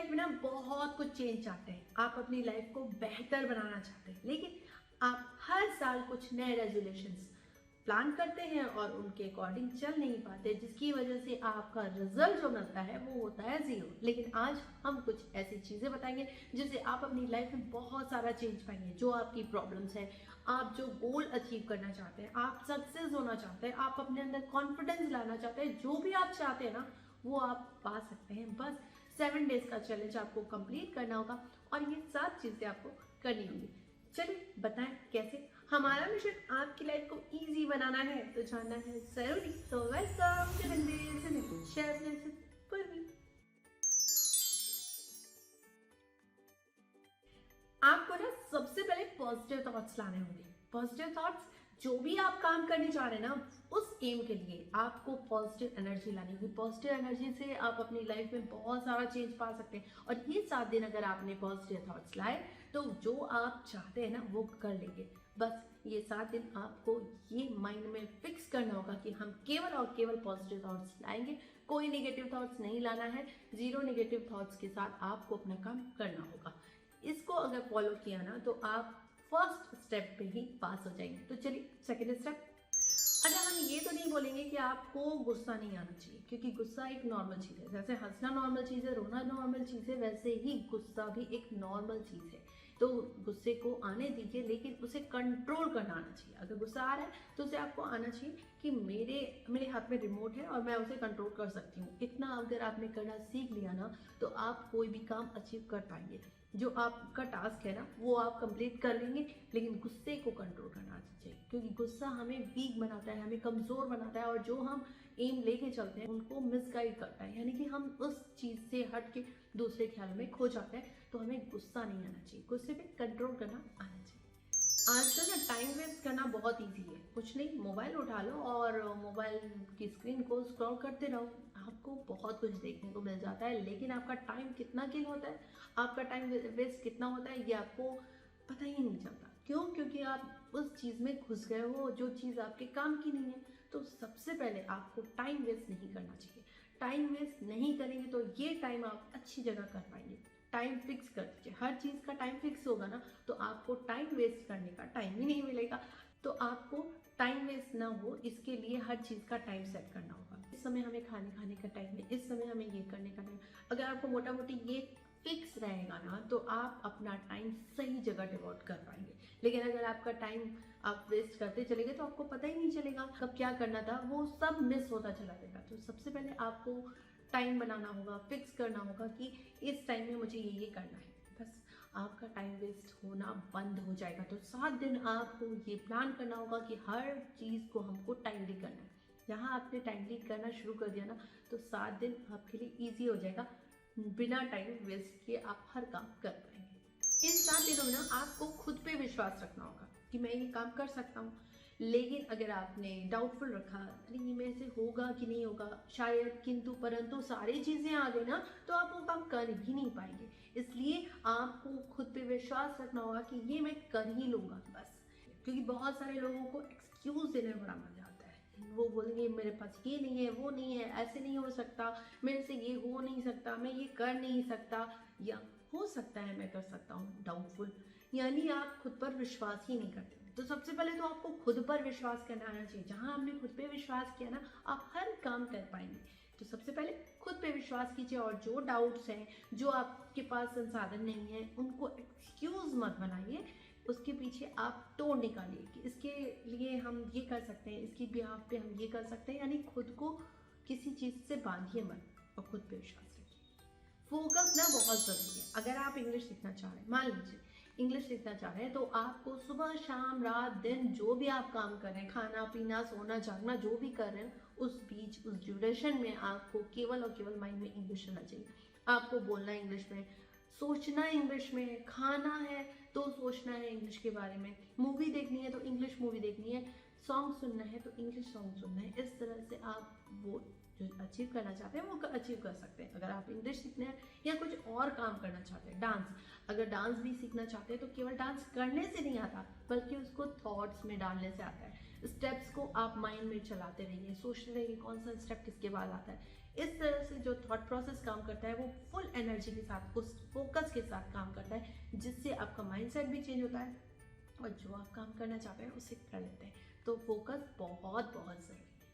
Life में ना बहुत कुछ चेंज चाहते हैं, आप अपनी लाइफ को बेहतर बनाना चाहते हैं, लेकिन आप हर साल कुछ नए रेजोल्यूशंस प्लान करते हैं और उनके अकॉर्डिंग चल नहीं पाते, जिसकी वजह से आपका रिजल्ट जो मिलता है वो होता है जीरो। लेकिन आज हम कुछ ऐसी चीज़ें बताएंगे जिससे आप अपनी लाइफ में बहुत सारा चेंज पाएंगे। जो आपकी प्रॉब्लम्स है, आप जो गोल अचीव करना चाहते हैं, आप सक्सेस होना चाहते हैं, आप अपने अंदर कॉन्फिडेंस लाना चाहते हैं, जो भी आप चाहते हैं ना वो आप पा सकते हैं। बस 7 डेज का चैलेंज आपको कंप्लीट करना होगा और ये 7 चीज़ें आपको करनी होंगी। चलिए बताएं कैसे। हमारा मिशन आपकी लाइफ को इजी बनाना है, तो जानना है जरूरी। तो वेलकम टू शेयर पूर्वी। आपको ना सबसे पहले पॉजिटिव थॉट्स लाने होंगे। पॉजिटिव थॉट्स, जो भी आप काम करने जा रहे हैं ना उस एम के लिए आपको पॉजिटिव एनर्जी लानी होगी। पॉजिटिव एनर्जी से आप अपनी लाइफ में बहुत सारा चेंज पा सकते हैं। और ये 7 दिन अगर आपने पॉजिटिव थॉट्स लाए तो जो आप चाहते हैं ना वो कर लेंगे। बस ये 7 दिन आपको ये माइंड में फिक्स करना होगा कि हम केवल और केवल पॉजिटिव थॉट्स लाएंगे, कोई नेगेटिव थॉट्स नहीं लाना है। 0 नेगेटिव थॉट्स के साथ आपको अपना काम करना होगा। इसको अगर फॉलो किया ना तो आप फर्स्ट स्टेप पे ही पास हो जाएंगे। तो चलिए सेकेंड स्टेप। अच्छा, हम ये तो नहीं बोलेंगे कि आपको गुस्सा नहीं आना चाहिए, क्योंकि गुस्सा एक नॉर्मल चीज़ है। जैसे हंसना नॉर्मल चीज़ है, रोना नॉर्मल चीज़ है, वैसे ही गुस्सा भी एक नॉर्मल चीज़ है। तो गुस्से को आने दीजिए, लेकिन उसे कंट्रोल करना आना चाहिए। अगर गुस्सा आ रहा है तो उसे आपको आना चाहिए कि मेरे हाथ में रिमोट है और मैं उसे कंट्रोल कर सकती हूँ। इतना अगर आपने करना सीख लिया ना तो आप कोई भी काम अचीव कर पाएंगे। जो आपका टास्क है ना वो आप कंप्लीट कर लेंगे, लेकिन गुस्से को कंट्रोल करना चाहिए, क्योंकि गुस्सा हमें वीक बनाता है, हमें कमज़ोर बनाता है और जो हम एम लेके चलते हैं उनको मिसगाइड करता है। यानी कि हम उस चीज़ से हट के दूसरे ख्याल में खो जाते हैं। तो हमें गुस्सा नहीं आना चाहिए, गुस्से पे कंट्रोल करना आना चाहिए। आजकल ना टाइम वेस्ट करना बहुत इजी है। कुछ नहीं, मोबाइल उठा लो और मोबाइल की स्क्रीन को स्क्रॉल करते रहो। आपको बहुत कुछ देखने को मिल जाता है, लेकिन आपका टाइम कितना किल होता है, आपका टाइम वेस्ट कितना होता है, ये आपको पता ही नहीं चलता। क्यों? क्योंकि आप उस चीज़ में घुस गए हो जो चीज़ आपके काम की नहीं है। तो सबसे पहले आपको टाइम वेस्ट नहीं करना चाहिए। टाइम वेस्ट नहीं करेंगे तो ये टाइम आप अच्छी जगह कर पाएंगे। टाइम फिक्स कर दीजिए। हर चीज़ का टाइम फिक्स होगा ना तो आपको टाइम वेस्ट करने का टाइम ही नहीं मिलेगा। तो आपको टाइम वेस्ट ना हो इसके लिए हर चीज़ का टाइम सेट करना होगा। इस समय हमें खाने का टाइम है, इस समय हमें ये करने का टाइम। अगर आपको मोटा मोटी ये फिक्स रहेगा ना तो आप अपना टाइम सही जगह डिवोट कर पाएंगे। लेकिन अगर आपका टाइम आप वेस्ट करते चलेंगे तो आपको पता ही नहीं चलेगा कब क्या करना था, वो सब मिस होता चला जाएगा। तो सबसे पहले आपको टाइम बनाना होगा, फिक्स करना होगा कि इस टाइम में मुझे ये करना है। बस आपका टाइम वेस्ट होना बंद हो जाएगा। तो 7 दिन आपको ये प्लान करना होगा कि हर चीज़ को हमको टाइमली करना है। जहाँ आपने टाइमली करना शुरू कर दिया ना तो 7 दिन आपके लिए ईजी हो जाएगा। बिना टाइम वेस्ट किए आप हर काम कर पाएंगे। इन 7 दिनों में ना आपको खुद पे विश्वास रखना होगा कि मैं ये काम कर सकता हूँ। लेकिन अगर आपने डाउटफुल रखा, अरे ये मेरे से होगा कि नहीं होगा, शायद, किंतु परंतु सारी चीज़ें आ गई ना तो आप वो काम कर ही नहीं पाएंगे। इसलिए आपको खुद पे विश्वास रखना होगा कि ये मैं कर ही लूँगा बस। क्योंकि बहुत सारे लोगों को एक्सक्यूज़ देने में बड़ा मजा आता है। वो बोलेंगे मेरे पास ये नहीं है, वो नहीं है, ऐसे नहीं हो सकता, मेरे से ये हो नहीं सकता, मैं ये कर नहीं सकता, या हो सकता है मैं कर सकता हूँ, डाउटफुल। यानी आप खुद पर विश्वास ही नहीं करते। तो सबसे पहले तो आपको खुद पर विश्वास करना आना चाहिए। जहाँ आपने खुद पे विश्वास किया ना आप हर काम कर पाएंगे। तो सबसे पहले खुद पे विश्वास कीजिए और जो डाउट्स हैं, जो आपके पास संसाधन नहीं है, उनको एक्सक्यूज मत बनाइए। उसके पीछे आप तोड़ निकालिए कि इसके लिए हम ये कर सकते हैं, इसकी बिहाफ पे हम ये कर सकते हैं। यानी खुद को किसी चीज़ से बांधिए मत और खुद पे विश्वास रखिए। फोकस ना बहुत ज़रूरी है। अगर आप इंग्लिश सीखना चाह रहे हैं, मान लीजिए इंग्लिश सीखना चाह रहे हैं, तो आपको सुबह शाम रात दिन जो भी आप काम कर रहे हैं, खाना पीना सोना जागना जो भी कर रहे हैं, उस बीच उस ड्यूरेशन में आपको केवल और केवल माइंड में इंग्लिश रहना चाहिए। आपको बोलना है इंग्लिश में, सोचना है इंग्लिश में, खाना है तो सोचना है इंग्लिश के बारे में, मूवी देखनी है तो इंग्लिश मूवी देखनी है, सॉन्ग सुनना है तो इंग्लिश सॉन्ग सुनना है। इस तरह से आप वो जो अचीव करना चाहते हैं वो अचीव कर सकते हैं। अगर आप इंग्लिश सीखना है या कुछ और काम करना चाहते हैं, डांस, अगर डांस भी सीखना चाहते हैं तो केवल डांस करने से नहीं आता बल्कि उसको थॉट्स में डालने से आता है। स्टेप्स को आप माइंड में चलाते रहिए, सोचते रहिए कौन सा स्टेप किसके बाद आता है। इस तरह से जो थॉट प्रोसेस काम करता है वो फुल एनर्जी के साथ, उस फोकस के साथ काम करता है, जिससे आपका माइंडसेट भी चेंज होता है और जो आप काम करना चाहते हैं उसे कर लेते हैं। तो फोकस बहुत बहुत ज़रूरी है।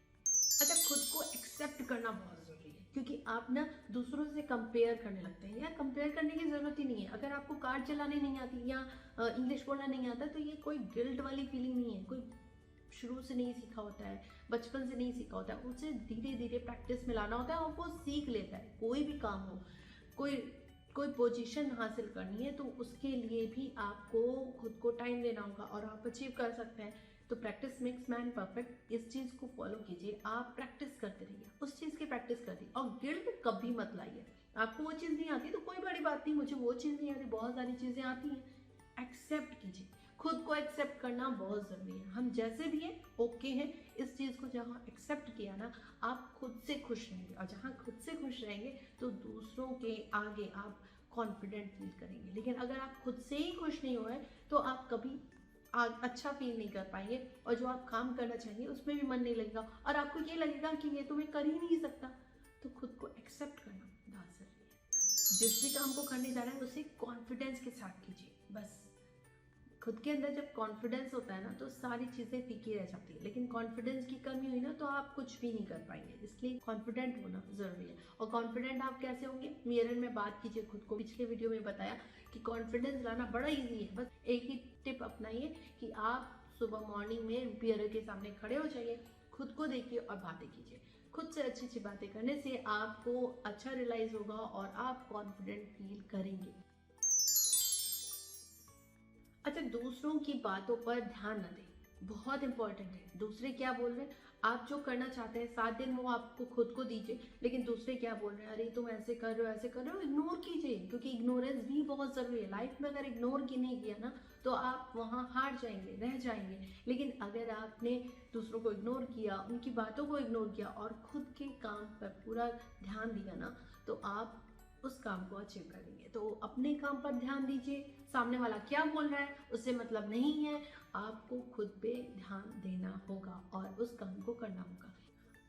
अच्छा, खुद को एक्सेप्ट करना बहुत ज़रूरी है, क्योंकि आप ना दूसरों से कंपेयर करने लगते हैं। यार कंपेयर करने की ज़रूरत ही नहीं है। अगर आपको कार चलानी नहीं आती या इंग्लिश बोलना नहीं आता, तो ये कोई गिल्ट वाली फीलिंग नहीं है। कोई शुरू से नहीं सीखा होता है, बचपन से नहीं सीखा होता है, उसे धीरे धीरे प्रैक्टिस में लाना होता है और वो सीख लेता है। कोई भी काम हो, कोई कोई पोजीशन हासिल करनी है, तो उसके लिए भी आपको खुद को टाइम देना होगा और आप अचीव कर सकते हैं। तो प्रैक्टिस मेक्स मैन परफेक्ट, इस चीज़ को फॉलो कीजिए। आप प्रैक्टिस करते रहिए, उस चीज़ की प्रैक्टिस करती, और गिल्ट कभी मत लाइए। आपको वो चीज़ नहीं आती तो कोई बड़ी बात नहीं, मुझे वो चीज़ नहीं आती, बहुत सारी चीज़ें आती हैं। एक्सेप्ट कीजिए, खुद को एक्सेप्ट करना बहुत ज़रूरी है। हम जैसे भी हैं ओके हैं। इस चीज़ को जहाँ एक्सेप्ट किया ना, आप खुद से खुश रहेंगे, और जहाँ खुद से खुश रहेंगे तो दूसरों के आगे आप कॉन्फिडेंट फील करेंगे। लेकिन अगर आप खुद से ही खुश नहीं हुए तो आप कभी अच्छा फील नहीं कर पाएंगे, और जो आप काम करना चाहिए उसमें भी मन नहीं लगेगा, और आपको ये लगेगा कि ये तो मैं कर ही नहीं सकता। तो खुद को एक्सेप्ट करना बहुत ज़रूरी है। जिस भी काम को करने जा रहे हैं उसे कॉन्फिडेंस के साथ कीजिए। बस खुद के अंदर जब कॉन्फिडेंस होता है ना, तो सारी चीज़ें फीकी रह जाती है। लेकिन कॉन्फिडेंस की कमी हुई ना, तो आप कुछ भी नहीं कर पाएंगे। इसलिए कॉन्फिडेंट होना ज़रूरी है। और कॉन्फिडेंट आप कैसे होंगे, मिरर में बात कीजिए खुद को। पिछले वीडियो में बताया कि कॉन्फिडेंस लाना बड़ा ईजी है। बस एक ही टिप अपनाइए कि आप सुबह मॉर्निंग में मिरर के सामने खड़े हो जाइए, खुद को देखिए और बातें कीजिए। खुद से अच्छी अच्छी बातें करने से आपको अच्छा रियलाइज होगा और आप कॉन्फिडेंट फील करेंगे। अच्छा, दूसरों की बातों पर ध्यान न दें, बहुत इंपॉर्टेंट है। दूसरे क्या बोल रहे हैं, आप जो करना चाहते हैं 7 दिन वो आपको खुद को दीजिए, लेकिन दूसरे क्या बोल रहे हैं, अरे तुम ऐसे कर रहे हो, ऐसे कर रहे हो, इग्नोर कीजिए। क्योंकि इग्नोरेंस भी बहुत ज़रूरी है लाइफ में। अगर इग्नोर की नहीं किया ना, तो आप वहाँ हार जाएंगे, रह जाएंगे। लेकिन अगर आपने दूसरों को इग्नोर किया, उनकी बातों को इग्नोर किया और खुद के काम पर पूरा ध्यान दिया ना, तो आप उस काम को अचीव करेंगे। तो अपने काम पर ध्यान दीजिए। सामने वाला क्या बोल रहा है उससे मतलब नहीं है, आपको खुद पे ध्यान देना होगा और उस काम को करना होगा।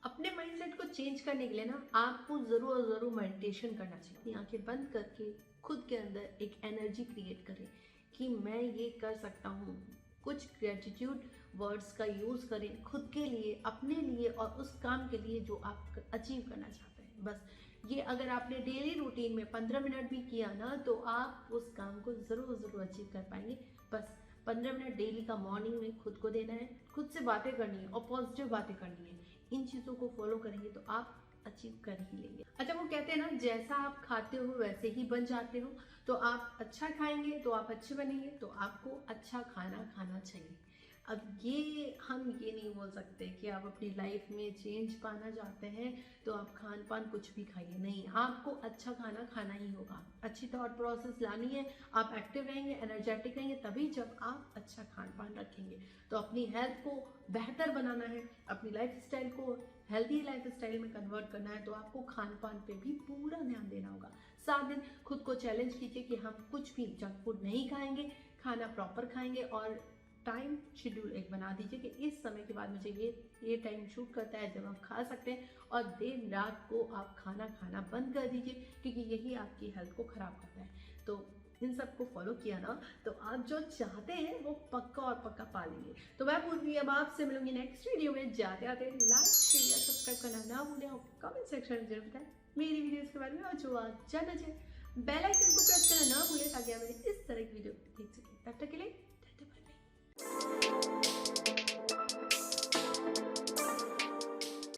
अपने माइंडसेट को चेंज करने के लिए ना, आपको ज़रूर मेडिटेशन करना चाहिए। अपनी आंखें बंद करके खुद के अंदर एक एनर्जी क्रिएट करें कि मैं ये कर सकता हूँ। कुछ ग्रेटिट्यूड वर्ड्स का यूज़ करें खुद के लिए, अपने लिए और उस काम के लिए जो आप अचीव करना चाहते हैं। बस ये अगर आपने डेली रूटीन में 15 मिनट भी किया ना, तो आप उस काम को ज़रूर अचीव कर पाएंगे। बस 15 मिनट डेली का मॉर्निंग में खुद को देना है, खुद से बातें करनी है और पॉजिटिव बातें करनी है। इन चीज़ों को फॉलो करेंगे तो आप अचीव कर ही लेंगे। अच्छा, वो कहते हैं ना, जैसा आप खाते हो वैसे ही बन जाते हो। तो आप अच्छा खाएंगे तो आप अच्छे बनेंगे। तो आपको अच्छा खाना खाना चाहिए। अब ये हम ये नहीं बोल सकते कि आप अपनी लाइफ में चेंज पाना चाहते हैं तो आप खान पान कुछ भी खाइए, नहीं। आपको अच्छा खाना खाना ही होगा। अच्छी थॉट प्रोसेस लानी है, आप एक्टिव रहेंगे, एनर्जेटिक रहेंगे, तभी जब आप अच्छा खान पान रखेंगे। तो अपनी हेल्थ को बेहतर बनाना है, अपनी लाइफ स्टाइल को हेल्दी लाइफ स्टाइल में कन्वर्ट करना है, तो आपको खान पान पे भी पूरा ध्यान देना होगा। 7 दिन खुद को चैलेंज कीजिए कि हम कुछ भी जंक फूड नहीं खाएंगे, खाना प्रॉपर खाएंगे, और टाइम शेड्यूल एक बना दीजिए कि इस समय के बाद मुझे ये टाइम शूट करता है जब आप खा सकते हैं, और देर रात को आप खाना बंद कर दीजिए, क्योंकि यही आपकी हेल्थ को ख़राब करता है। तो इन सब को फॉलो किया ना, तो आप जो चाहते हैं वो पक्का और पक्का पा लेंगे। तो मैं पूर्वी अब आपसे मिलूंगी नेक्स्ट वीडियो में। जाते आते लाइक शेयर सब्सक्राइब करना ना भूलें, और कमेंट सेक्शन में जरूर बताएं मेरी वीडियोज़ के बारे में, और जो आप जानना चाहें बेल आइकन को प्रेस करना ना भूलें, ताकि आप मेरी इस तरह की वीडियो